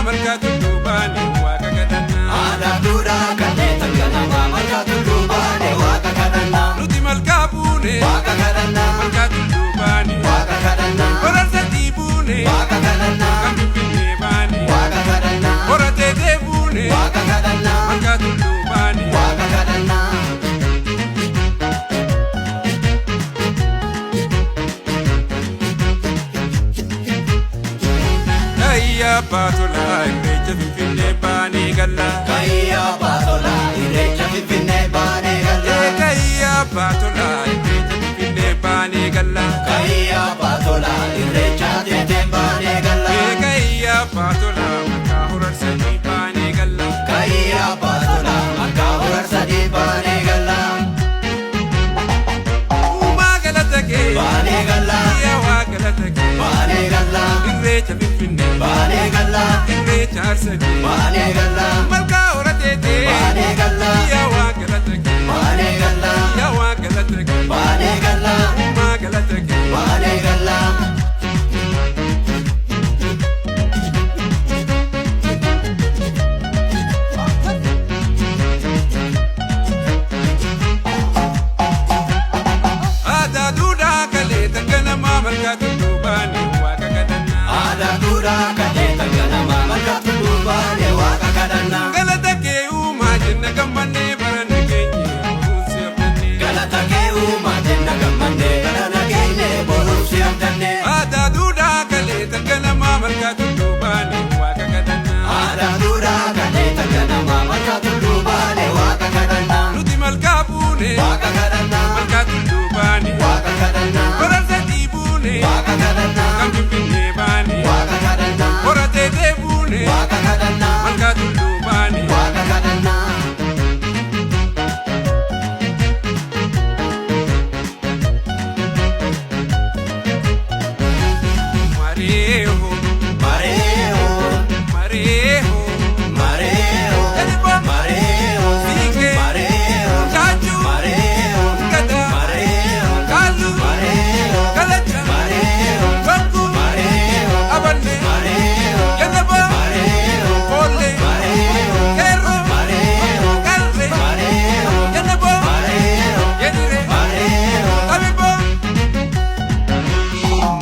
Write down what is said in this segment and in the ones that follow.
malkaatu duubaani waaqa kadhannaa. Aadaa duudhaa kanneen akka namaa malkaatu duubaani waaqa kadhannaa. Nuti malkaa buune Waaqa kadhannaa. malkaatu duubaani Waaqa kadhannaa. horarsatii buune Waaqa kadhannaa. kan finfinnee baane Waaqa kadhannaa. horateetee buune Waaqa kadhannaa. malkaatu duubaani. Waaqa kadhannaa. Kayyaa baatolaa irreecha finfinnee baanee galla. Kayyaa baatolaa irreecha finfinnee baanee galla. Kayyaa baatolaa irreecha finfinnee baanee galla. Kayyaa baatolaa irreecha finfinnee baanee galla. Kayyaa baatolaa maqaa horarsadii baanee galla. Kayyaa baatolaa maqaa horarsadii baanee galla. Uumaa galata kee Baanee galla. yaa galata kee Baanee galla. irreecha finfinnee Baanee galla. irreecha arsadii Baanee galla. malkaa horateetee Baanee galla. yaa galata kee Baanee galla. yaa galata kee Baanee galla. uumaa galata kee. Baanee galla. Aadaa duudhaa kalee takka namaa malkaatu duubaani waaqa kadhannaa. Aadaa duudhaa kanneen akka namaa malkaatu duubaani waaqa kadhannaa. Galata kee uumaa jenna gammannee baranne keenye boruunsi abdannee. Galata kee uumaa jenna gammannee galata keenye boruunsi abdannee. Aadaa duudhaa kalee takka namaa malkaatu duubaani waaqa kadhannaa. Aadaa duudhaa kanneen akka namaa malkaatu duubaani waaqa kadhannaa. Nuti malkaa buune Waaqa kadhannaa. malkaatu duubaani Waaqa kadhannaa. horarsadii buune Waaqa kadhannaa. kan finfinnee baane Waaqa kadhannaa. horateetee buune Waaqa kadhannaa. malkaatu duubaani. Waaqa kadhannaa. Mareeho Mareeho. mareeho Mareeho. Edibo Mareeho. Siike Mareeho. Chaachuu Mareeho. Gada Mareeho. Kaaluu Mareeho. Galacha Mareeho. Bakku Mareeho. Abanne Mareeho. Yedaba Mareeho. Boolle Mareeho. Keerro Mareeho. Galre Mareeho. Yedabo Mareeho. Yedire Mareeho. Abibo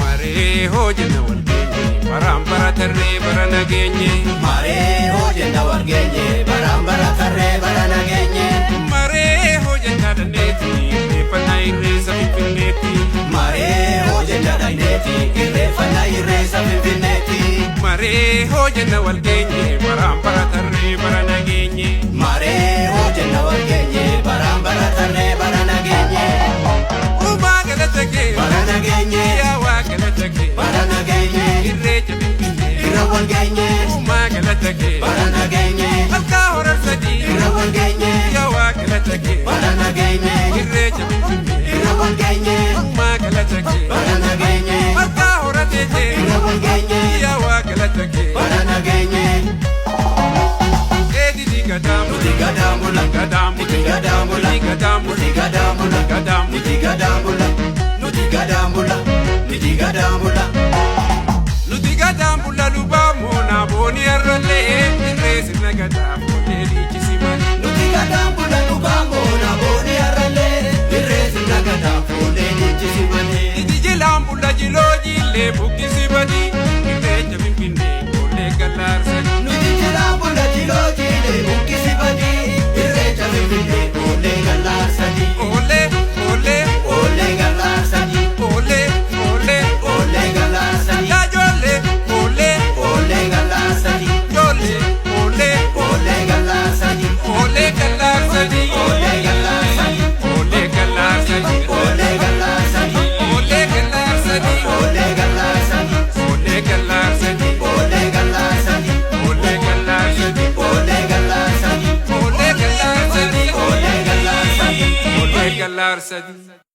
Mareeho jenna walgeenye baraan baratarree bara nageenye. Mareeho jenna walgeenye baraan baratarree bara nageenye. Mareeho jenna dandeeti irreeffannaa irreessa finfinneetti. Mareeho jenna dandeeti irreeffannaa irreessa finfinneetti. Mareeho jenna walgeenye baraan baratarree bara nageenye. Mareeho jenna walgeenye baraan baratarree bara nageenye. Uumaa galata kee Bara nageenye. yaa waa galata kee Bara nageenye. irreecha finfinnee. Irra walgeenye. Uumaa galata kee Bara nageenye. malkaa horarsadii Irra walgeenye. yaa waa galata kee Bara nageenye. irreecha finfinnee. Irra walgeenye. Uumaa galata kee Bara nageenye. malkaa horateetee Irra walgeenye. yaa waa galata kee. Bara nageenye. Eedidi gadaamu Nuti gadaamula. gadaamu Nuti gadaamula. gadaamu Nuti gadaamula. gadaamu Nuti gadaamula. Nuti gadaamula. Nuti gadaamula. nuti gadaambula lubaa moonaa booni arrallee irreessi na gadaamu leelichisi malee. Nuti gadaamula dhugaa moona booni arralee. Irreessi nagadaa fuulee dhiichisi malee. Iji jilaan bulla jiloo jillee buqqisi badii irreecha finfinnee boollee gallaarsanii. Nuti jiraa bula jiloo jiilee buqqisi badii. Irreecha finfinnee oollee gallaarsanii. Oolee oolee Oollee gallaarsanii. oolee oolee Oollee gallaarsanii. yaa ijoollee oolee Oollee gallaarsanii. ijoollee oolee Oollee gallaarsanii. oolee gallaarsanii. Oollee gallaarsanii. Oolee gallaarsanii. Oollee gallaarsanii. Oolee gallaarsanii. Oollee gallaarsanii. Oolee gallaarsanii. Oollee gallaarsanii. Oolee gallaarsanii. Oollee gallaarsanii. Oolee gallaarsanii. Oollee gallaarsanii. Oolee gallaarsanii.